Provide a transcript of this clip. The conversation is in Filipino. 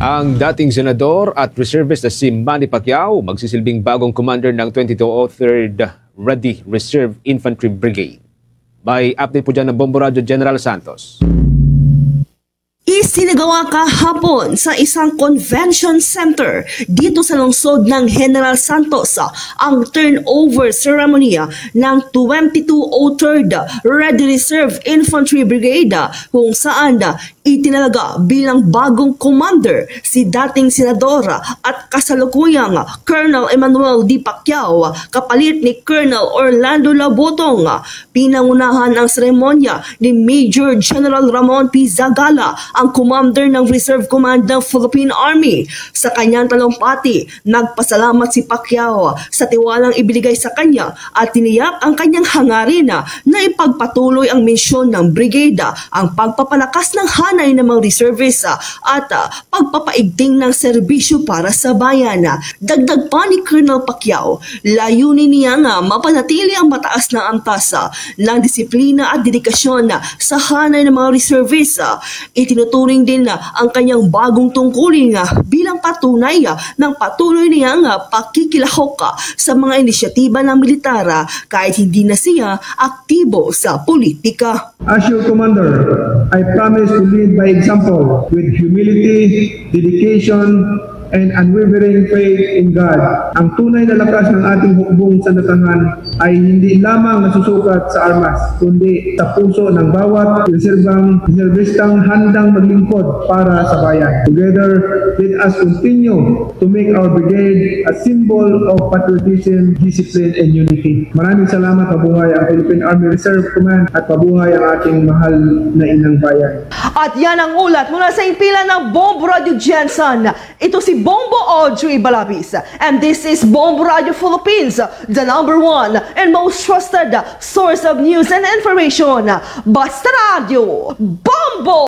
Ang dating senador at reservist na si Manny Pacquiao magsisilbing bagong commander ng 2203rd Ready Reserve Infantry Brigade. May update po dyan ng Bombo Radio General Santos. Isinagawa kahapon sa isang convention center dito sa lungsod ng General Santos ang turnover ceremony ng 2203rd Ready Reserve Infantry Brigade kung saan itinalaga bilang bagong commander si dating senador at kasalukuyang Colonel Emmanuel D. Pacquiao kapalit ni Colonel Orlando Labotong. Pinangunahan ang seremonya ni Major General Ramon P. Zagala, ang commander ng Reserve Command ng Philippine Army. Sa kanyang talumpati, nagpasalamat si Pacquiao sa tiwalang ibinigay sa kanya at tiniyak ang kanyang hangarin na ipagpatuloy ang misyon ng brigada, ang pagpapalakas ng hanay ng mga reservists at pagpapaigting ng serbisyo para sa bayan. Dagdag pa ni Colonel Pacquiao, layunin niya nga mapanatili ang mataas na antas ng disiplina at dedikasyon sa hanay ng mga reservists. Itinuturing din ang kanyang bagong tungkulin bilang patunay ng patuloy niyang pakikilahok sa mga inisyatiba ng militar kahit hindi na siya aktibo sa politika. As your commander, I promise to lead by example with humility, dedication, and unwavering faith in God. Ang tunay na lakas ng ating hukbong sandasahan ay hindi lamang nasusukat sa armas, kundi sa puso ng bawat reservistang handang maglingkod para sa bayan. Together, let us continue to make our brigade a symbol of patriotism, discipline, and unity. Maraming salamat, mabuhay ang Philippine Army Reserve Command at mabuhay ang ating mahal na inang bayan. At yan ang ulat mula sa impilan ng Bombo Radio Jensen. Ito si Bombo Audrey Balabis. And this is Bombo Radio Philippines, the #1 and most trusted source of news and information. Basta Radio, Bombo!